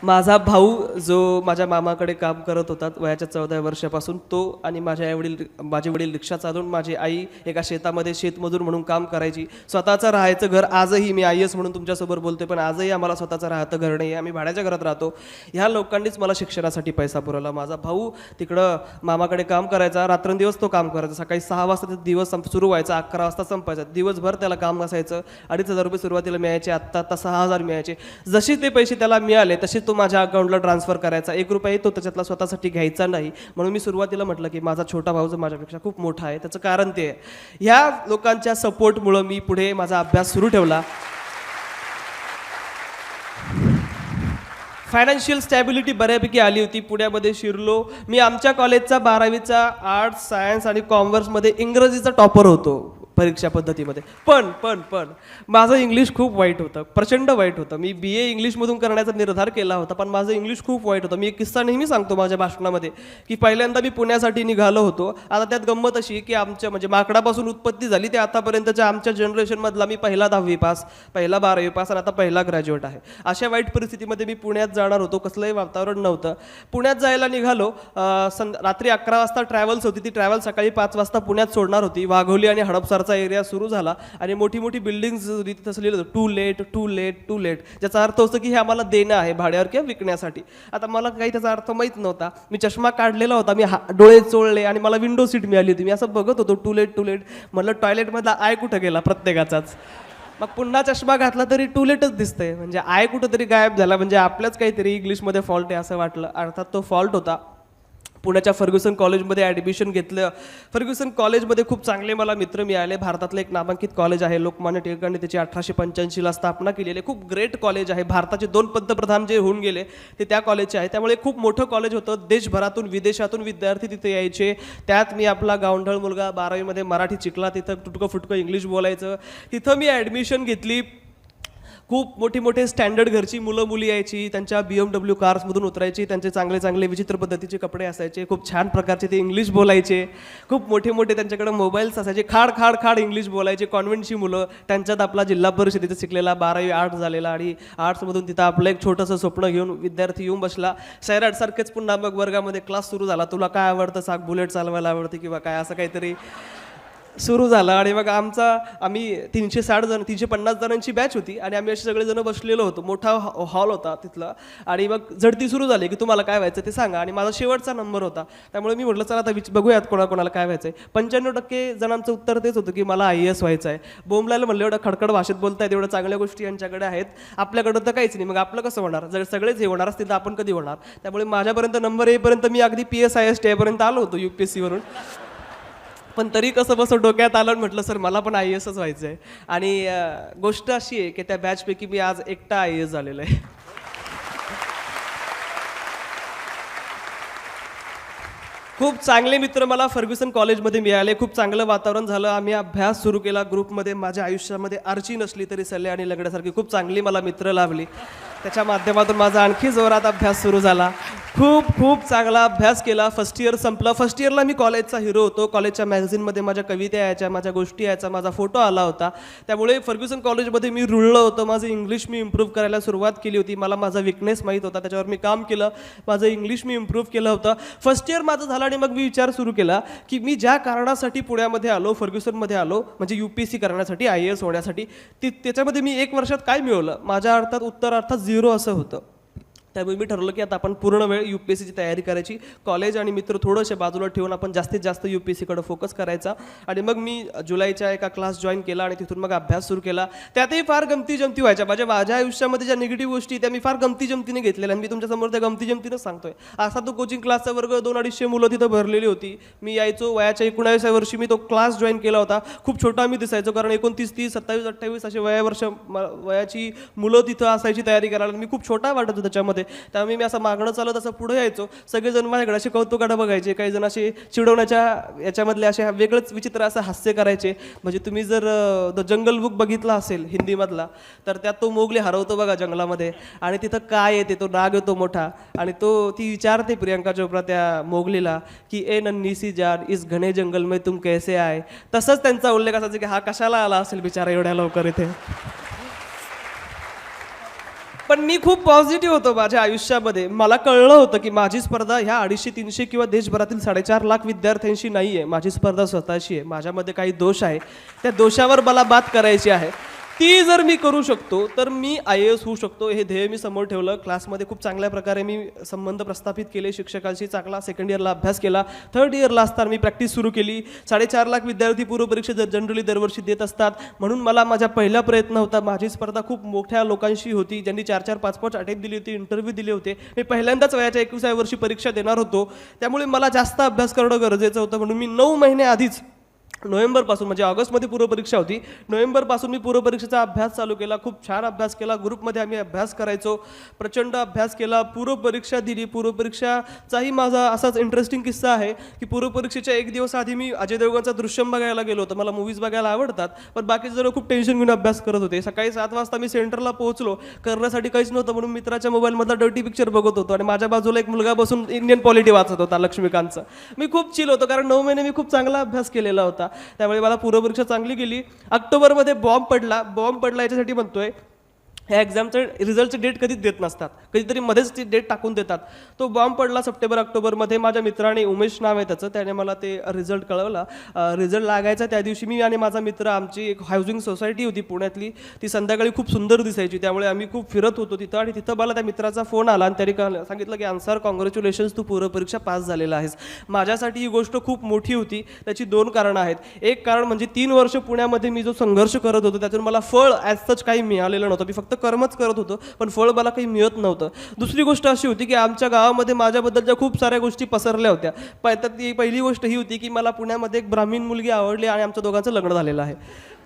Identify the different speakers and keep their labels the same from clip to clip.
Speaker 1: माझा भाऊ जो माझ्या मामाकडे काम करत होता वयाच्या 14 वर्षापासून, तो आणि माझे वडील रिक्षा चालवून, माझी आई एका शेतामध्ये शेतमजूर म्हणून काम करायची. स्वतःचं राहायचं घर आजही, मी IAS म्हणून तुमच्यासोबत बोलतोय, पण आजही आम्हाला स्वतःचं राहतं घर नाही आहे, आम्ही भाड्याच्या घरात राहतो. ह्या लोकांनीच मला शिक्षणासाठी पैसा पुरवला. माझा भाऊ तिकडं मामाकडे काम करायचा, रात्रंदिवस तो काम करायचा. सकाळी 6 वाजता ते दिवस सुरू व्हायचा, 11 वाजता संपायचा. दिवसभर त्याला काम असायचं. 2,500 रुपये सुरुवातीला मिळायचे, आत्ता 6,000 मिळायचे. जसे ते पैसे त्याला मिळाले तसे तो माझ्या अकाउंटला ट्रान्सफर करायचा. 1 रुपयाही तो त्याच्यातला स्वतःसाठी घ्यायचा नाही. म्हणून मी सुरुवातीला म्हटलं की माझा छोटा भाऊ जो माझ्यापेक्षा खूप मोठा आहे, त्याचं कारण ते आहे. ह्या लोकांच्या सपोर्टमुळं मी पुढे माझा अभ्यास सुरू ठेवला. फायनान्शियल स्टॅबिलिटी बऱ्यापैकी आली होती. पुण्यामध्ये शिरलो मी. आमच्या कॉलेजचा 12वीचा आर्ट्स, सायन्स आणि कॉमर्समध्ये इंग्रजीचा टॉपर होतो परीक्षा पद्धतीमध्ये. पण माझं इंग्लिश खूप वाईट होतं, प्रचंड वाईट होतं. मी BA इंग्लिशमधून करण्याचा निर्धार केला होता, पण माझं इंग्लिश खूप वाईट होतं. मी एक किस्सा नेहमी सांगतो माझ्या भाषणामध्ये की पहिल्यांदा मी पुण्यासाठी निघालो होतो. आता त्यात गंमत अशी की आमच्या म्हणजे माकडापासून उत्पत्ती झाली ते आतापर्यंतच्या आमच्या जनरेशनमधला मी पहिला 10वी पास, पहिला 12वी पास आणि आता पहिला ग्रॅज्युएट आहे. अशा वाईट परिस्थितीमध्ये मी पुण्यात जाणार होतो. कसलंही वातावरण नव्हतं. पुण्यात जायला निघालो. रात्री 11 वाजता ट्रॅव्हल्स होती. ती ट्रॅव्हल सकाळी 5 वाजता पुण्यात सोडणार होती. वाघोली आणि हडपसरचा एरिया सुरू झाला आणि मोठी मोठी बिल्डिंग्स होती. तिथं असं लिहिलं होतं too late too late too late, ज्याचा अर्थ असतो की हे आम्हाला देणं आहे भाड्यावर किंवा विकण्यासाठी. आता मला काही त्याचा अर्थ माहीत नव्हता. मी चष्मा काढलेला होता, मी डोळे चोळले आणि मला विंडो सीट मिळाली होती. मी असं बघत होतो टू लेट टू लेट. म्हणलं टॉयलेटमधला आय कुठं गेला प्रत्येकाचाच. मग पुन्हा चष्मा घातला तरी टू लेटच दिसतंय, म्हणजे आय कुठं तरी गायब झाला, म्हणजे आपल्याच काहीतरी इंग्लिशमध्ये फॉल्ट आहे असं वाटलं. अर्थात तो फॉल्ट होता. पुण्याच्या फर्ग्युसन कॉलेजमध्ये ॲडमिशन घेतलं. फर्ग्युसन कॉलेजमध्ये खूप चांगले मला मित्र मिळाले. भारतातलं एक नामांकित कॉलेज आहे. लोकमान्य टिळकांनी त्याची 1885ला स्थापना केलेली. खूप ग्रेट कॉलेज आहे. भारताचे 2 पंतप्रधान जे होऊन गेले ते त्या कॉलेजचे आहे. त्यामुळे खूप मोठं कॉलेज होतं. देशभरातून विदेशातून विद्यार्थी तिथे यायचे. त्यात मी आपला गावंढळ मुलगा 12वीमध्ये मराठी शिकला. तिथं तुटकं फुटकं इंग्लिश बोलायचं. तिथं मी ॲडमिशन घेतली. खूप मोठे स्टँडर्ड घरची मुलं मुली यायची. त्यांच्या BMW कार्समधून उतरायची. त्यांचे चांगले चांगले विचित्र पद्धतीचे कपडे असायचे. खूप छान प्रकारचे ते इंग्लिश बोलायचे. खूप मोठे त्यांच्याकडे मोबाईल्स असायचे. खाड इंग्लिश बोलायचे. कॉन्व्हेंटची मुलं. त्यांच्यात आपला जिल्हा परिषदेचा शिकलेला 12वी आर्ट्स झालेला आणि आर्ट्समधून तिथं आपलं एक छोटंसं स्वप्न घेऊन विद्यार्थी येऊन बसला. सैराटसारखेच पुन्हा मग वर्गामध्ये क्लास सुरू झाला. तुला काय आवडतं सांग, बुलेट चालवायला आवडते किंवा काय, असं काहीतरी सुरू झालं. आणि मग आम्ही 350 जणांची बॅच होती आणि आम्ही असे सगळेजण बसलेलो होतो. मोठा हॉल होता तिथला. आणि मग झडती सुरू झाली की तुम्हाला काय व्हायचं ते सांगा. आणि माझा शेवटचा नंबर होता. त्यामुळे मी म्हटलं चला आता बघूयात कोणाकोणाला काय व्हायचं आहे. 95% जणांचं उत्तर तेच होतं की मला IAS व्हायचं आहे. बोंबलायला म्हणलं एवढं खडखड भाषेत बोलतायत, एवढ्या चांगल्या गोष्टी यांच्याकडे आहेत, आपल्याकडं तर काहीच नाही, मग आपलं कसं होणार. जर सगळेच हे होणार असतील तर आपण कधी होणार. त्यामुळे माझ्यापर्यंत नंबर येईपर्यंत मी अगदी PSIS पर्यंत आलो होतो UPSC वरून. पण तरी कसं डोक्यात आलं आणि म्हटलं सर मला पण IASच व्हायचं आहे. आणि गोष्ट अशी आहे की त्या बॅचपैकी मी आज एकटा IAS झालेलो आहे. खूप चांगले मित्र मला फर्ग्युसन कॉलेजमध्ये मिळाले. खूप चांगलं वातावरण झालं. आम्ही अभ्यास सुरू केला ग्रुपमध्ये. माझ्या आयुष्यामध्ये आर्ची नसली तरी सल्ले आणि लगड्यासारखी खूप चांगली मला मित्र लाभली. त्याच्या माध्यमातून माझा आणखी जोरात अभ्यास सुरू झाला. खूप चांगला अभ्यास केला. फर्स्ट इयर संपलं. फर्स्ट इयरला मी कॉलेजचा हिरो होतो. कॉलेजच्या मॅगझिनमध्ये माझ्या कविता यायच्या, माझ्या गोष्टी यायच्या, माझा फोटो आला होता. त्यामुळे फर्ग्युसन कॉलेजमध्ये मी रुळलं होतं. माझं इंग्लिश मी इम्प्रूव्ह करायला सुरुवात केली होती. मला माझा विकनेस माहीत होता, त्याच्यावर मी काम केलं. माझं इंग्लिश मी इम्प्रूव्ह केलं होतं. फर्स्ट इयर माझं झालं आणि मग मी विचार सुरू केला की मी ज्या कारणासाठी पुण्यामध्ये आलो, फर्ग्युसनमध्ये आलो, म्हणजे UPSC करण्यासाठी, IAS होण्यासाठी, त्याच्यामध्ये मी 1 वर्षात काय मिळवलं. माझ्या अर्थात उत्तरार्थात 0 असं होतं. त्यामुळे मी ठरवलं की आता आपण पूर्ण वेळ UPSCची तयारी करायची. कॉलेज आणि मित्र थोडेसे बाजूला ठेवून आपण जास्तीत जास्त UPSCकडे फोकस करायचा. आणि मग मी जुलैच्या एका क्लास जॉईन केला आणि तिथून मग अभ्यास सुरू केला. त्यातही फार गमती जमती व्हायच्या. माझ्या आयुष्यामध्ये ज्या निगेटिव्ह गोष्टी त्या मी फार गमती जमतीने घेतलेल्या आणि मी तुमच्यासमोर त्या गमती जमतीनंच सांगतोय. असा तो कोचिंग क्लासचा वर्ग 200-250 मुलं तिथं भरलेली होती. मी यायचो. वयाच्या 19व्या वर्षी मी तो क्लास जॉईन केला होता. खूप छोटा मी दिसायचो, कारण 29, 30, 27, 28 असे वयाची मुलं तिथं असायची तयारी करायला. मी खूप छोटा वाटत होतो त्याच्यामध्ये. त्यामुळे मी असं मागणं चालत असं पुढे यायचो. सगळेजण माझ्याकडे असे कौतुकानं बघायचे. काही जण असे चिडवण्याच्या याच्यामधले असे वेगळंच विचित्र असं हास्य करायचे. म्हणजे तुम्ही जर द जंगल बुक बघितला असेल हिंदीमधला, तर त्यात तो मोगली हरवतो बघा जंगलामध्ये आणि तिथं काय येते, तो नाग येतो मोठा आणि ती विचारते प्रियंका चोप्रा त्या मोगलीला की ए नन्ही सी जान इस घने जंगल में तुम कैसे आए. तसंच त्यांचा उल्लेख असायचा की हा कशाला आला असेल बिचारा एवढ्या लवकर इथे. पण मी खूप पॉझिटिव्ह होतो माझ्या आयुष्यामध्ये. मला कळलं होतं की माझी स्पर्धा ह्या 250-300 किंवा देशभरातील 4.5 लाख विद्यार्थ्यांशी नाही आहे. माझी स्पर्धा स्वतःशी आहे. माझ्यामध्ये काही दोष आहे, त्या दोषावर मला बात करायची आहे. ती जर मी करू शकतो तर मी IAS होऊ शकतो. हे ध्येय मी समोर ठेवलं. क्लासमध्ये खूप चांगल्या प्रकारे मी संबंध प्रस्थापित केले. शिक्षकांशी चांगला सेकंड इयरला अभ्यास केला. थर्ड इयरला असताना मी प्रॅक्टिस सुरू केली. 4.5 लाख विद्यार्थी पूर्वपरीक्षा जनरली दरवर्षी देत असतात. म्हणून मला माझा पहिला प्रयत्न होता. माझी स्पर्धा खूप मोठ्या लोकांशी होती, ज्यांनी 4-4, 5-5 अटेम्प्ट दिली होती, इंटरव्ह्यू दिले होते. मी पहिल्यांदाच वयाच्या 21व्या वर्षी परीक्षा देणार होतो. त्यामुळे मला जास्त अभ्यास करणं गरजेचं होतं. म्हणून मी 9 महिने आधीच नोव्हेंबरपासून, म्हणजे ऑगस्टमध्ये पूर्वपरीक्षा होती, नोव्हेंबरपासून मी पूर्वपरीक्षेचा अभ्यास चालू केला. खूप छान अभ्यास केला. ग्रुपमध्ये आम्ही अभ्यास करायचो. प्रचंड अभ्यास केला. पूर्वपरीक्षा दिली. पूर्वपरीक्षाचाही माझा असाच इंटरेस्टिंग किस्सा आहे की पूर्वपरीक्षेच्या एक दिवस आधी मी अजय देवगणचा दृश्यम बघायला गेलो होतो. मला मूवीज बघायला आवडतात, पण बाकीचे जण खूप टेन्शन घेऊन अभ्यास करत होते. सकाळी 7 वाजता मी सेंटरला पोहोचलो. करण्यासाठी काहीच नव्हतं, म्हणून मित्राच्या मोबाईलमधला डर्टी पिक्चर बघत होतो आणि माझ्या बाजूला एक मुलगा बसून इंडियन पॉलिटी वाचत होता, लक्ष्मीकांतचं. मी खूप चिल होतो, कारण 9 महिने मी खूप चांगला अभ्यास केलेला होता. त्यामुळे मला पूर्वपरीक्षा चांगली गेली. ऑक्टोबरमध्ये बॉम्ब पडला याच्यासाठी म्हणतोय, ह्या एक्झामचं रिझल्टचे डेट कधीच देत नसतात, कधीतरी मध्येच ती डेट टाकून देतात. तो बॉम्ब पडला सप्टेंबर-ऑक्टोबरमध्ये. माझ्या मित्राने, उमेश नाव आहे त्याचं, त्याने मला ते रिझल्ट कळवला. रिझल्ट लागायचा त्या दिवशी मी आणि माझा मित्र, आमची एक हाऊसिंग सोसायटी होती पुण्यातली, ती संध्याकाळी खूप सुंदर दिसायची. त्यामुळे आम्ही खूप फिरत होतो तिथं, आणि तिथं मला त्या मित्राचा फोन आला आणि त्याने सांगितलं की अन्सार, कॉंग्रॅच्युलेशन्स, तू पूर्वपरीक्षा पास झालेला आहेस. माझ्यासाठी ही गोष्ट खूप मोठी होती. त्याची 2 कारणं आहेत. एक कारण म्हणजे 3 वर्ष पुण्यामध्ये मी जो संघर्ष करत होतो त्यातून मला फळ ॲज सच काही मिळालेलं नव्हतं. मी फक्त कर्मच करत होतो, पण फळ मला काही मिळत नव्हतं. दुसरी गोष्ट अशी होती की आमच्या गावामध्ये माझ्याबद्दलच्या खूप साऱ्या गोष्टी पसरल्या होत्या. ती पहिली गोष्ट ही होती की मला पुण्यामध्ये एक ब्राह्मीण मुलगी आवडली आणि आमच्या दोघांचं लग्न झालेलं आहे.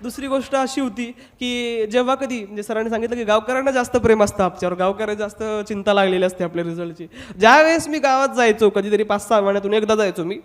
Speaker 1: दुसरी गोष्ट अशी होती की जेव्हा कधी, म्हणजे सरांनी सांगितलं की गावकऱ्यांना जास्त प्रेम असतं आमच्यावर, गावकऱ्यांना जास्त चिंता लागलेली असते आपल्या रिझल्टची. ज्यावेळेस मी गावात जायचो, कधीतरी 5-6 महिन्यातून एकदा जायचो मी,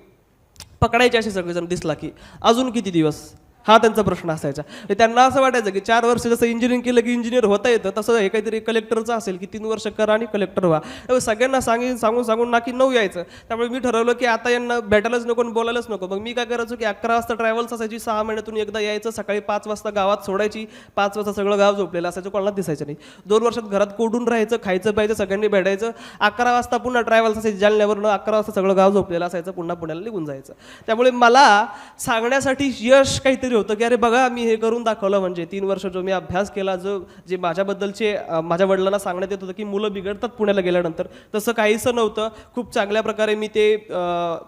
Speaker 1: पकडायचे असे सगळेजण दिसला की अजून किती दिवस, हा त्यांचा प्रश्न असायचा. त्यांना असं वाटायचं की 4 वर्ष जसं इंजिनिअरिंग केलं की इंजिनियर होता येतं, तसं हे काहीतरी कलेक्टरचं असेल की 3 वर्ष करा आणि कलेक्टर व्हा. त्यामुळे सगळ्यांना सांगून नाकी 9 यायचं. त्यामुळे मी ठरवलं की आता यांना भेटायलाच नको आणि बोलायलाच नको. मग मी काय करायचो की 11 वाजता ट्रॅव्हल्स असायची, 6 महिन्यातून एकदा यायचं, सकाळी 5 वाजता गावात सोडायची, 5 वाजता सगळं गाव झोपलेलं असायचं, कोणालाच दिसायचं नाही. 2 वर्षात घरात कोडून राहायचं, खायचं प्यायचं, सगळ्यांनी भेटायचं. 11 वाजता पुन्हा ट्रॅव्हल्स असायची जालन्यावरनं, 11 वाजता सगळं गाव झोपलेलं असायचं, पुन्हा पुण्याला निघून जायचं. त्यामुळे मला सांगण्यासाठी यश काहीतरी होतं की अरे बघा, मी हे करून दाखवलं. म्हणजे 3 वर्ष जो मी अभ्यास केला, जे माझ्याबद्दलचे माझ्या वडिलांना सांगण्यात येत होतं की मुलं बिघडतात पुण्याला गेल्यानंतर, तसं काहीच नव्हतं. खूप चांगल्या प्रकारे मी ते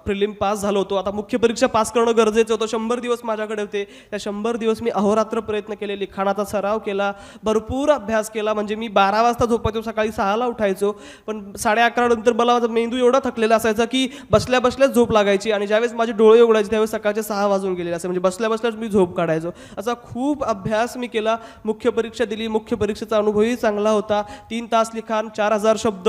Speaker 1: प्रिलिम पास झालो होतो. आता मुख्य परीक्षा पास करणं गरजेचं होतं. 100 दिवस माझ्याकडे होते. त्या 100 दिवस मी अहोरात्र प्रयत्न केले, लिखाणाचा सराव केला, भरपूर अभ्यास केला. म्हणजे मी 12 वाजता झोपायचो, सकाळी 6ला उठायचो, पण 11:30 नंतर मला माझा मेंदू एवढा थकलेला असायचा की बसल्या बसल्याच झोप लागायची, आणि ज्यावेळेस माझे डोळे उघडायचे त्यावेळेस सकाळचे 6 वाजून गेलेले असे. म्हणजे बसल्या बसल्याच मी झोप काढायचो. असा खूप अभ्यास मी केला. मुख्य परीक्षा दिली. मुख्य परीक्षेचा अनुभवही चांगला होता. 3 तास लिखाण, 4000 शब्द,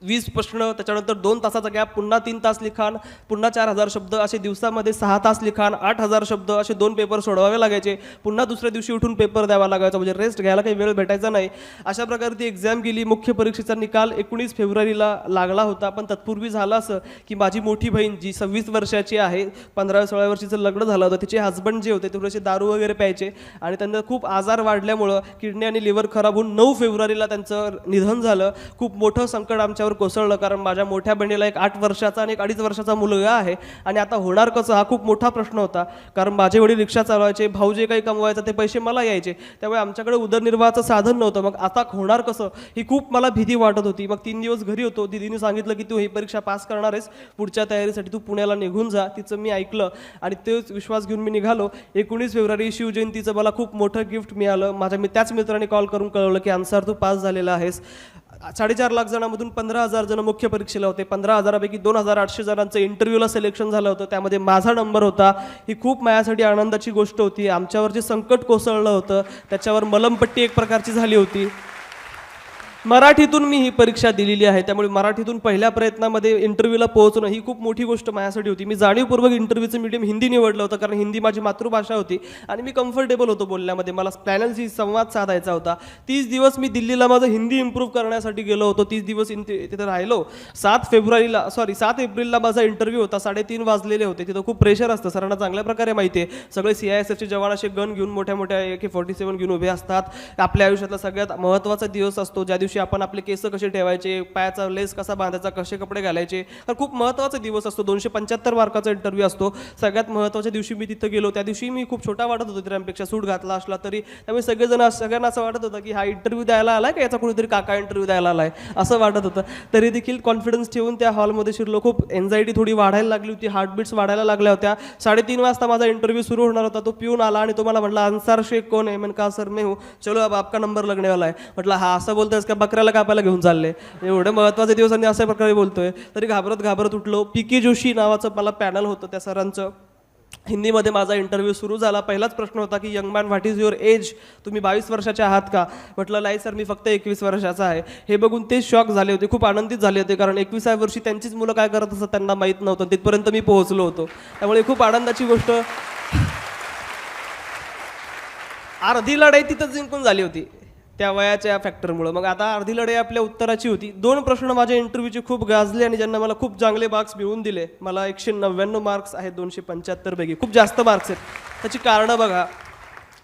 Speaker 1: 20 प्रश्न, त्याच्यानंतर 2 तासाचा गॅप, पुन्हा 3 तास लिखाण, पुन्हा 4000 शब्द, असे दिवसामध्ये 6 तास लिखाण, 8000 शब्द, असे 2 पेपर सोडवावे लागायचे. पुन्हा दुसऱ्या दिवशी उठून पेपर द्यावा लागायचा, म्हणजे रेस्ट घ्यायला काही वेळ भेटायचा नाही. अशा प्रकारे ती एक्झाम गेली. मुख्य परीक्षेचा निकाल 19 फेब्रुवारीला लागला होता. पण तत्पूर्वी झालं असं की माझी मोठी बहीण जी 26 वर्षाची आहे, 15-16 वर्षीचं लग्न झालं होतं, तिचे हस्बंड जे होते ते थोडेसे दारू वगैरे प्यायचे, आणि त्यांना खूप आजार वाढल्यामुळं किडनी आणि लिव्हर खराब होऊन 9 फेब्रुवारीला त्यांचं निधन झालं. खूप मोठं संकट आमच्यावर कोसळलं, कारण माझ्या मोठ्या बहिणीला एक 8 वर्षाचा आणि एक 2.5 वर्षाचा मुलगा आहे, आणि आता होणार कसं, हा खूप मोठा प्रश्न होता. कारण माझे वडील रिक्षा चालवायचे, भाऊ जे काही कमवायचं ते पैसे मला यायचे, त्यामुळे आमच्याकडे उदरनिर्वाहाचं साधन नव्हतं. मग आता होणार कसं, ही खूप मला भीती वाटत होती. मग 3 दिवस घरी होतो. दीदीने सांगितलं की तू ही परीक्षा पास करणार आहेस, पुढच्या तयारीसाठी तू पुण्याला निघून जा. तिचं मी ऐकलं आणि तेच विश्वास घेऊन मी निघालो. 19 फेब्रुवारी शिवजयंतीचं मला खूप मोठं गिफ्ट मिळालं. त्याच मित्राने कॉल करून कळवलं की अन्सार, तू पास झालेला आहेस. 4.5 लाख जणांमधून 15,000 जण मुख्य परीक्षेला होते. 15,000पैकी 2,800 जणांचं इंटरव्ह्यूला सिलेक्शन झालं होतं. त्यामध्ये माझा नंबर होता. ही खूप माझ्यासाठी आनंदाची गोष्ट होती. आमच्यावर जे संकट कोसळलं होतं त्याच्यावर मलमपट्टी एक प्रकारची झाली होती. मराठीतून मी ही परीक्षा दिलेली आहे, त्यामुळे मराठीतून पहिल्या प्रयत्नामध्ये इंटरव्ह्यूला पोहोचणं ही खूप मोठी गोष्ट माझ्यासाठी होती. मी जाणीवपूर्वक इंटरव्ह्यूचं मीडियम हिंदी निवडलं होतं, कारण हिंदी माझी मातृभाषा होती आणि मी कम्फर्टेबल होतो बोलण्यामध्ये. मला पॅनलशी संवाद साधायचा होता. 30 दिवस मी दिल्लीला माझं हिंदी इम्प्रूव्ह करण्यासाठी गेलो होतो. 30 दिवस तिथे राहिलो. 7 एप्रिलला माझा इंटरव्ह्यू होता. 3:30 वाजलेले होते. तिथं खूप प्रेशर असतं, सरांना चांगल्या प्रकारे माहिती आहे. सगळे CISFचे जवान असे गन घेऊन मोठ्या मोठ्या AK-47 घेऊन उभे असतात. आपल्या आयुष्यातला सगळ्यात महत्त्वाचा दिवस असतो, ज्या दिवशी आपण आपले केस कसे ठेवायचे, पायाचा लेस कसा बांधायचा, कसे कपडे घालायचे, तर खूप महत्त्वाचा दिवस असतो. 275 मार्काचा इंटरव्ह्यू असतो. सगळ्यात महत्त्वाच्या दिवशी मी तिथं गेलो. त्या दिवशी मी खूप छोटा वाटत होतो त्यांपेक्षा, सूट घातला असला तरी. त्यामुळे सगळ्यांना असं वाटत होतं की हा इंटरव्ह्यू द्यायला आलाय का याचा कोणीतरी काका इंटरव्ह्यू द्यायला आलाय, असं वाटत होतं. तरी देखील कॉन्फिडन्स ठेवून त्या हॉलमध्ये शिरलो. खूप एन्झायटी थोडी वाढायला लागली होती, हार्टबीट्स वाढायला लागल्या होत्या. 3:30 वाजता माझा इंटरव्ह्यू सुरू होणार होता. तो पिऊन आला आणि तो मला म्हटला, अन्सार शेख कौन है? मैंने कहा सर मैं हूँ. चलो अब आपका नंबर लगने वाला है. म्हटलं हा असं बोलतोयस का, बकऱ्याला कापायला घेऊन चालले? एवढे महत्त्वाचे दिवस आणि अशा प्रकारे बोलतोय. तरी घाबरत उठलो. PK जोशी नावाचं मला पॅनल होतं त्या सरांचं. हिंदीमध्ये माझा इंटरव्ह्यू सुरू झाला. पहिलाच प्रश्न होता की young man what is your age? तुम्ही 22 वर्षाचे आहात का? म्हटलं नाही सर, मी फक्त 21 वर्षाचा आहे. हे बघून ते शॉक झाले होते, खूप आनंदित झाले होते, कारण 21व्या वर्षी त्यांचीच मुलं काय करत असतात त्यांना माहीत नव्हतं. तिथपर्यंत मी पोहोचलो होतो. त्यामुळे खूप आनंदाची गोष्ट. अर्धी लढाई तिथं जिंकून झाली होती त्या वयाच्या फॅक्टरमुळं. मग आता अर्धी लढाई आपल्या उत्तराची होती. 2 प्रश्न माझ्या इंटरव्ह्यूचे खूप गाजले आणि ज्यांना मला खूप चांगले मार्क्स मिळवून दिले. मला 199 मार्क्स आहेत 275 पैकी, खूप जास्त मार्क्स आहेत. त्याची कारणं बघा.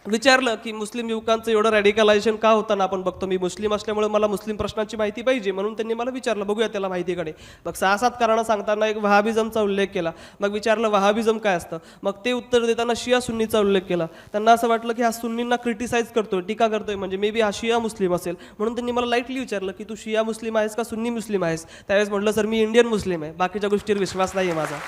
Speaker 1: विचारलं की मुस्लिम युवकांचं एवढं रॅडिकलायझेशन का होताना आपण बघतो. मी मुस्लिम असल्यामुळे मला मुस्लिम प्रश्नांची माहिती पाहिजे, म्हणून त्यांनी मला विचारलं, बघूया त्याला माहितीकडे. मग 6-7 कारणं सांगताना एक वहाबिझमचा उल्लेख केला. मग विचारलं वहाबिझम काय असतं. मग ते उत्तर देताना शिया सुन्नीचा उल्लेख केला. त्यांना असं वाटलं की हा सुन्नींना क्रिटिसाइज करतोय, टीका करतोय, म्हणजे मे बी हा शिया मुस्लिम असेल, म्हणून त्यांनी मला लाईटली विचारलं की तू शिया मुस्लिम आहेस का सुन्नी मुस्लिम आहेस? त्यावेळेस म्हटलं सर मी इंडियन मुस्लिम आहे, बाकीच्या गोष्टीवर विश्वास नाही आहे माझा.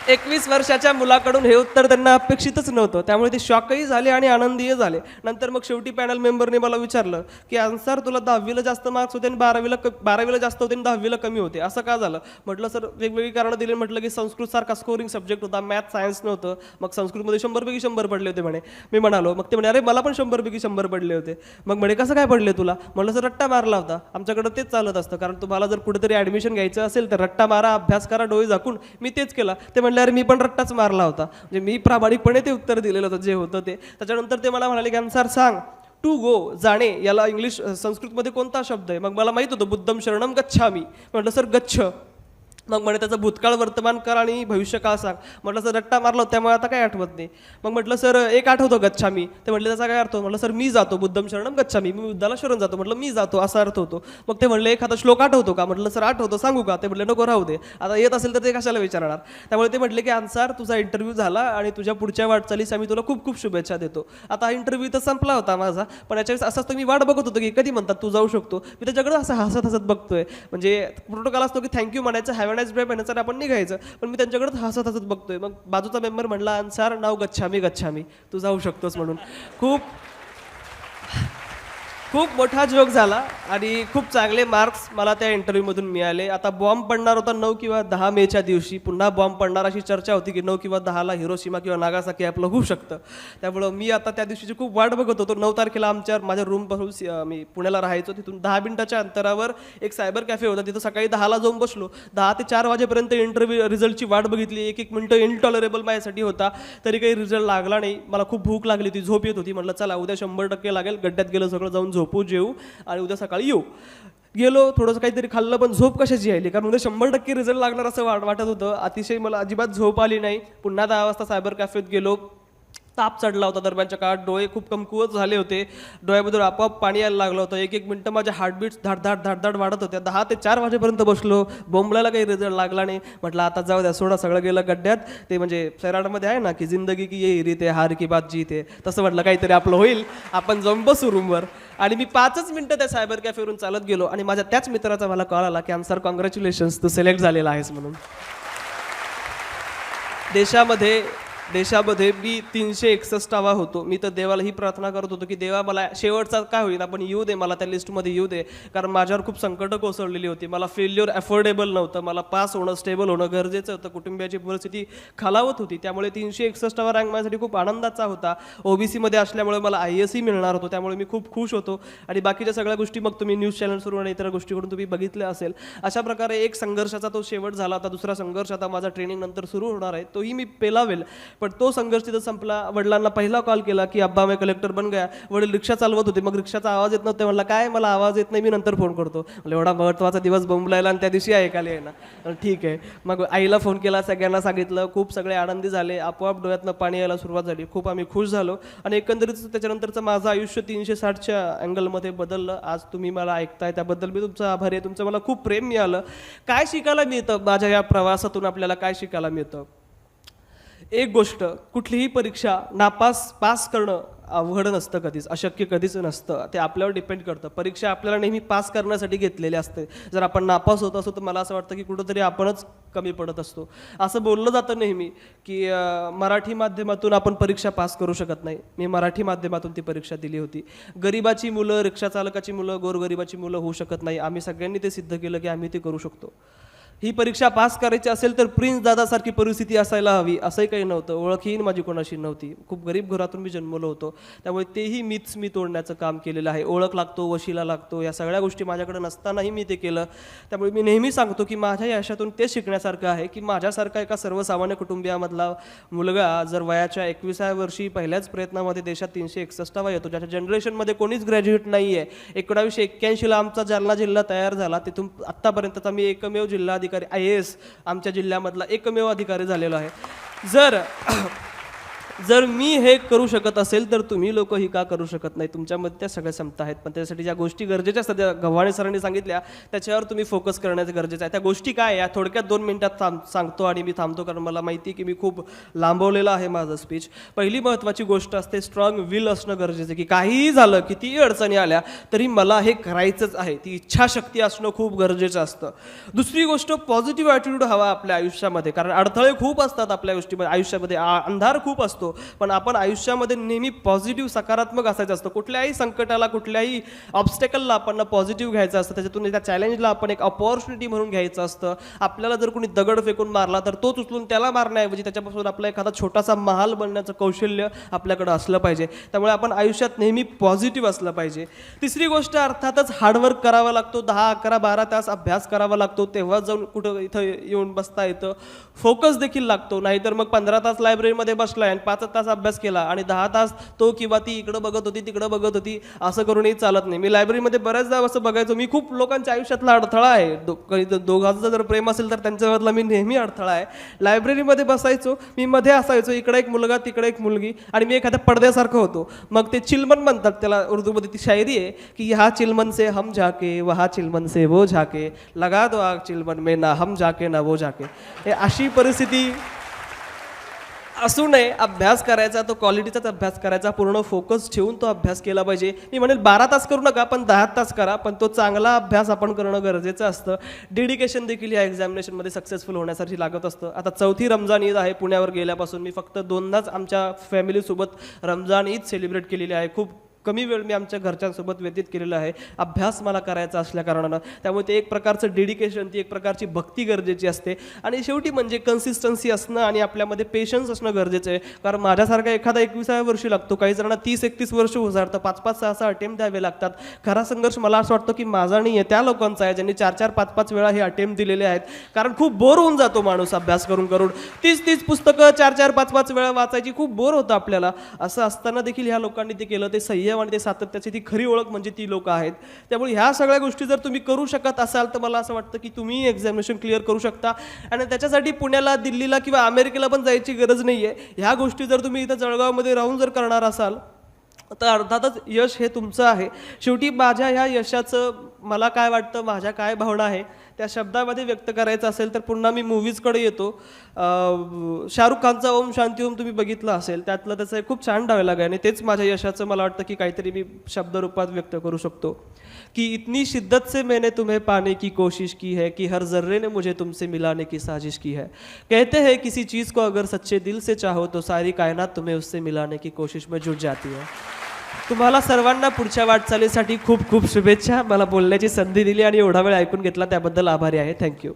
Speaker 1: 21 वर्षाच्या मुलाकडून हे उत्तर त्यांना अपेक्षितच नव्हतं. त्यामुळे ते शॉकही झाले आणि आनंदीही झाले. नंतर मग शेवटी पॅनल मेंबरने मला विचारलं की अन्सार तुला 10वीला जास्त मार्क्स होते आणि 12वीला जास्त होते आणि 10वीला कमी होते, असं का झालं? म्हटलं सर वेगवेगळी कारणं दिली. म्हटलं की संस्कृतसारखा स्कोरिंग सब्जेक्ट होता, मॅथ सायन्स नव्हतं. मग संस्कृतमध्ये 100 पैकी 100 पडले होते म्हणे. मी म्हणालो, मग ते म्हणे अरे मला पण 100 पैकी 100 पडले होते. मग म्हणे कसं काय पडले तुला? म्हटलं सर रट्टा मारला होता. आमच्याकडं तेच चालत असतं, कारण तुम्हाला जर कुठेतरी ॲडमिशन घ्यायचं असेल तर रट्टा मारा, अभ्यास करा, डोळे झाकून. मी तेच केला. ते म्हणले अरे मी पण रट्टाच मारला होता. म्हणजे मी प्रामाणिकपणे ते उत्तर दिलेलं होतं जे होतं ते. त्याच्यानंतर ते मला म्हणाले की अन्सार सांग, टू गो जाणे याला इंग्लिश संस्कृतमध्ये कोणता शब्द आहे? मग मला माहित होतं बुद्धम शरणम गच्छामी. म्हटलं सर गच्छ. मग म्हणे त्याचं भूतकाळ वर्तमान काळ आणि भविष्यकाळ सांग. म्हटलं सर रट्टा मारलो त्यामुळे आता काय आठवत नाही. मग म्हटलं सर एक आठवतो गच्छामी. ते म्हटले त्याचा काय अर्थ? म्हटलं सर मी जातो, बुद्धम शरणम गच्छामी, मी बुद्धाला शरण जातो. म्हटलं मी जातो असा अर्थ होतो. मग ते म्हणले एखादा श्लोक आठवतो का? म्हटलं सर आठवतो, सांगू का? ते म्हटले नको राहू दे, आता येत असेल तर ते कशाला विचारणार. त्यामुळे ते म्हटले की अन्सार तुझा इंटरव्ह्यू झाला आणि तुझ्या पुढच्या वाटचालीस आम्ही तुला खूप खूप शुभेच्छा देतो. आता हा इंटरव्ह्यू तर संपला होता माझा, पण याच्यावेळेस असंच तर मी वाट बघत होतो की कधी म्हणतात तू जाऊ शकतो. मी त्याच्याकडे असं हसत हसत बघतोय. म्हणजे प्रोटोकॉल असतो की थँक्यू म्हणायचं, हॅव अ नाईस डे म्हणायचं, आपण निघायचं. पण मी त्यांच्याकडे हसत हसत बघतोय. मग बाजूचा मेंबर म्हणला अन्सार नाव गच्छामी, तू जाऊ शकतोस म्हणून. खूप मोठा जोक झाला आणि खूप चांगले मार्क्स मला त्या इंटरव्ह्यूमधून मिळाले. आता बॉम्ब पडणार होता 9 किंवा 10 मेच्या दिवशी. पुन्हा बॉम्ब पडणार अशी चर्चा होती की 9 किंवा 10ला हिरोशिमा किंवा नागासाकी आपलं होऊ शकतं. त्यामुळं मी आता त्या दिवशीची खूप वाट बघत होतो. 9 तारखेला माझ्या रूमपासून मी पुण्याला राहायचो, तिथून 10 मिनिटाच्या अंतरावर एक सायबर कॅफे होता. तिथं सकाळी 10ला जाऊन बसलो. 10 ते 4 वाजेपर्यंत इंटरव्ह्यू रिझल्टची वाट बघितली. एक मिनिटं इनटॉलरेबल माझ्यासाठी होता. तरी काही रिझल्ट लागला नाही. मला खूप भूक लागली होती, झोप येत होती. म्हटलं चला उद्या 100% लागेल. गड्ड्यात गेलं सगळं, जाऊन झोपू, जेऊ आणि उद्या सकाळी येऊ. गेलो, थोडंसं काहीतरी खाल्लं, पण झोप कशाची यायली, कारण उद्या 100% रिझल्ट लागणार असं वाटत होतं. अतिशय मला अजिबात झोप आली नाही. पुन्हा 10 वाजता सायबर कॅफेत गेलो. ताप चढला होता दरम्यानच्या काळात, डोळे खूप कमकुवत झाले होते, डोळ्यामधून आपोआप पाणी यायला लागलं होतं. एक मिनिटं माझ्या हार्टबीट्स धाड वाढत होत्या. 10 ते 4 वाजेपर्यंत बसलो. बोंबलाला काही रिझल्ट लागला नाही. म्हटलं आता जाऊ द्या, सोडा, सगळं गेलं गड्ड्यात. ते म्हणजे सैराटमध्ये आहे ना की जिंदगी की ये रीत आहे, हार की बात जीत आहे, तसं म्हटलं काहीतरी आपलं होईल, आपण जाऊन बसू रूमवर. आणि मी 5च मिनिटं त्या सायबर कॅफेवरून चालत गेलो आणि माझ्या त्याच मित्राचा मला कॉल आला की अन्सार कॉंग्रॅच्युलेशन्स, तू सिलेक्ट झालेला आहेस म्हणून. देशामध्ये देशामध्ये मी 361वा होतो. मी तर देवाला ही प्रार्थना करत होतो की देवा मला शेवटचा काय होईल आपण येऊ दे, मला त्या लिस्टमध्ये येऊ दे, कारण माझ्यावर खूप संकटं कोसळलेली होती. मला फेल्युअर अफोर्डेबल नव्हतं, मला पास होणं स्टेबल होणं गरजेचं होतं, कुटुंबियाची परिस्थिती खालावत होती. त्यामुळे 361वा रँक माझ्यासाठी खूप आनंदाचा होता. ओबीसीमध्ये असल्यामुळे मला IASही मिळणार होतो, त्यामुळे मी खूप खुश होतो. आणि बाकीच्या सगळ्या गोष्टी मग तुम्ही न्यूज चॅनल्सवरून आणि इतर गोष्टीकडून तुम्ही बघितल्या असेल. अशा प्रकारे एक संघर्षाचा तो शेवट झाला. आता दुसरा संघर्ष आता माझा ट्रेनिंग नंतर सुरू होणार आहे, तोही मी पेलावेल. पण तो संघर्ष तिथं संपला. वडिलांना पहिला कॉल केला की अब्बा मैं कलेक्टर बन गया. वडील रिक्षा चालवत होते, मग रिक्षाचा आवाज येत नव्हता. म्हणला काय मला आवाज येत नाही, मी नंतर फोन करतो. म्हणजे एवढा महत्त्वाचा दिवस बोंबलायला आणि त्या दिवशी ऐकायला येणार. ठीक आहे, मग आईला फोन केला, सगळ्यांना सांगितलं. खूप सगळे आनंदी झाले, आपोआप डोळ्यातनं पाणी यायला सुरुवात झाली. खूप आम्ही खुश झालो आणि एकंदरीत त्याच्यानंतरचं माझं आयुष्य 360च्या अँगलमध्ये बदललं. आज तुम्ही मला ऐकताय त्याबद्दल मी तुमचा आभारी आहे. तुमचं मला खूप प्रेम मिळालं. काय शिकायला मिळतं माझ्या या प्रवासातून, आपल्याला काय शिकायला मिळतं? एक गोष्ट, कुठलीही परीक्षा पास करणं अवघड नसतं, कधीच अशक्य कधीच नसतं. ते आपल्यावर डिपेंड करतं. परीक्षा आपल्याला नेहमी पास करण्यासाठी घेतलेली असते. जर आपण नापास होत असतो तर मला असं वाटतं की कुठंतरी आपणच कमी पडत असतो. असं बोललं जातं नेहमी की मराठी माध्यमातून आपण परीक्षा पास करू शकत नाही. मी मराठी माध्यमातून ती परीक्षा दिली होती. गरिबाची मुलं, रिक्षाचालकाची मुलं, गोरगरिबाची मुलं होऊ शकत नाही. आम्ही सगळ्यांनी ते सिद्ध केलं की आम्ही ते करू शकतो. ही परीक्षा पास करायची असेल तर प्रिन्स दादासारखी परिस्थिती असायला हवी असंही काही नव्हतं. ओळखही माझी कोणाशी नव्हती. खूप गरीब घरातून मी जन्मलो होतो. त्यामुळे तेही मीच तोडण्याचं काम केलेलं आहे. ओळख लागतो, वशिला लागतो, या सगळ्या गोष्टी माझ्याकडे नसतानाही मी ते केलं. त्यामुळे मी नेहमी सांगतो की माझ्या यशातून ते शिकण्यासारखं आहे की माझ्यासारखा एका सर्वसामान्य कुटुंबियामधला मुलगा जर वयाच्या 21व्या वर्षी पहिल्याच प्रयत्नामध्ये देशात 361वा येतो, ज्याच्या जनरेशनमध्ये कोणीच ग्रॅज्युएट नाही आहे. 1981ला आमचा जालना जिल्हा तयार झाला. तिथून आत्तापर्यंतचा मी एकमेव जिल्हा IAS आमच्या जिल्ह्यामधला एकमेव अधिकारी झालेलो आहे. जर मी हे करू शकत असेल तर तुम्ही लोक ही का करू शकत नाही? तुमच्यामध्ये त्या सगळ्या क्षमता आहेत, पण त्यासाठी ज्या गोष्टी गरजेच्या असतात त्या गव्हाणे सरांनी सांगितल्या त्याच्यावर तुम्ही फोकस करण्याचं गरजेचं आहे. त्या गोष्टी काय या थोडक्यात 2 मिनिटात सांगतो आणि मी थांबतो, कारण मला माहिती की मी खूप लांबवलेलं आहे माझं स्पीच. पहिली महत्त्वाची गोष्ट असते स्ट्रॉंग विल असणं गरजेचं, की काहीही झालं, कितीही अडचणी आल्या तरी मला हे करायचंच आहे. ती इच्छाशक्ती असणं खूप गरजेचं असतं. दुसरी गोष्ट पॉझिटिव्ह ॲटिट्यूड हवा आपल्या आयुष्यामध्ये, कारण अडथळे खूप असतात आपल्या गोष्टीमध्ये, आयुष्यामध्ये अंधार खूप असतो, पण आपण आयुष्यामध्ये नेहमी पॉझिटिव्ह सकारात्मक असायचं असतं. कुठल्याही संकटाला, कुठल्याही ऑब्स्टेकलला आपण पॉझिटिव्ह घ्यायचं असतं. त्याच्यातून त्या चॅलेंजला आपण एक अपॉर्च्युनिटी म्हणून घ्यायचं असतं. आपल्याला जर कोणी दगड फेकून मारला तर तोच उचलून त्याला मारण्याऐवजी त्याच्यापासून आपला एखादा छोटासा महाल बनण्याचं कौशल्य आपल्याकडे असलं पाहिजे. त्यामुळे आपण आयुष्यात नेहमी पॉझिटिव्ह असलं पाहिजे. तिसरी गोष्ट अर्थातच हार्डवर्क करावा लागतो. 10, 11, 12 तास अभ्यास करावा लागतो, तेव्हा जाऊन कुठं इथं येऊन बसता येतं. फोकस देखील लागतो, नाहीतर मग 15 तास लायब्ररीमध्ये बसलाय आणि 5 तास अभ्यास केला आणि 10 तास तो किंवा ती इकडं बघत होती तिकडं बघत होती असं करूनही चालत नाही. मी लायब्ररीमध्ये बऱ्याचदा असं बघायचो. मी खूप लोकांच्या आयुष्यातला अडथळा आहे. दोघांचं जर प्रेम असेल तर त्यांच्यामधला मी नेहमी अडथळा आहे. लायब्ररीमध्ये बसायचो, मी मध्ये असायचो, इकडे एक मुलगा तिकडे एक मुलगी आणि मी एखाद्या पडद्यासारखं होतो. मग ते चिलमन म्हणतात त्याला, उर्दूमध्ये ती शायरी आहे की यहाँ चिलमन से हम जाके वहाँ चिलमन से वो झाके लगा दो आग चिलमन में ना हम जाके ना वो जाके. हे अशी परिस्थिती असू नये. अभ्यास करायचा, तो क्वालिटीचाच अभ्यास करायचा, पूर्ण फोकस ठेवून तो अभ्यास केला पाहिजे. मी म्हणेल 12 तास करू नका, पण 10 तास करा, पण तो चांगला अभ्यास आपण करणं गरजेचं असतं. डेडिकेशन देखील या एक्झामिनेशनमध्ये सक्सेसफुल होण्यासाठी लागत असतं. आता 4थी रमजान ईद आहे. पुण्यावर गेल्यापासून मी फक्त 2दाच आमच्या फॅमिलीसोबत रमजान ईद सेलिब्रेट केलेली आहे. खूप कमी वेळ मी आमच्या घरच्यांसोबत व्यतीत केलेला आहे अभ्यास मला करायचा असल्या कारणानं. त्यामुळे ते एक प्रकारचं डेडिकेशन, ती एक प्रकारची भक्ती गरजेची असते. आणि शेवटी म्हणजे कन्सिस्टन्सी असणं आणि आपल्यामध्ये पेशन्स असणं गरजेचं आहे. कारण माझ्यासारखा एखादा 21व्या वर्षी लागतो, काही जणांना 30-31 वर्ष उजाडतं, 5-5, 6-6 अटेम्प्ट द्यावे लागतात. खरा संघर्ष मला असं वाटतं की माझा नाही आहे, त्या लोकांचा आहे ज्यांनी 4-4, 5-5 वेळा हे अटेम्प्ट दिलेले आहेत. कारण खूप बोर होऊन जातो माणूस अभ्यास करून करून. 30-30 पुस्तकं 4-4, 5-5 वेळा वाचायची, खूप बोर होतं आपल्याला. असं असताना देखील ह्या लोकांनी ते केलं. ते संयम आणि ते सातत्याची ती खरी ओळख म्हणजे ती लोक आहेत. त्यामुळे ह्या सगळ्या गोष्टी जर तुम्ही करू शकत असाल तर मला असं वाटतं की तुम्ही एक्झामिनेशन क्लिअर करू शकता. आणि त्याच्यासाठी पुण्याला, दिल्लीला किंवा अमेरिकेला पण जायची गरज नाही आहे. ह्या गोष्टी जर तुम्ही इथं जळगावमध्ये राहून जर करणार असाल तर अर्थातच यश हे तुमचं आहे. शेवटी माझ्या ह्या यशाचं मला काय वाटतं, माझ्या काय भावना आहे त्या शब्दामध्ये व्यक्त करायचं असेल तर पुन्हा मी मूवीजकडे येतो. शाहरुख खानचा ओम शांती ओम तुम्ही बघितलं असेल, त्यातलं त्याचं एक खूप छान डायलॉग आहे आणि तेच माझ्या यशाचं मला वाटतं की काहीतरी मी शब्दरूपात व्यक्त करू शकतो कि इतनी शिद्दत से मैंने तुम्हें पाने की कोशिश की है कि हर जर्रे ने मुझे तुमसे मिलाने की साजिश की है. कहते हैं किसी चीज़ को अगर सच्चे दिल से चाहो तो सारी कायनात तुम्हें उससे मिलाने की कोशिश में जुट जाती है. तुम्हाला सर्वांना पुढच्या वाटचालीसाठी खूप खूप शुभेच्छा. मला बोलण्याची संधी दिली आणि एवढा वेळ ऐकून घेतला त्याबद्दल आभारी आहे. थँक्यू.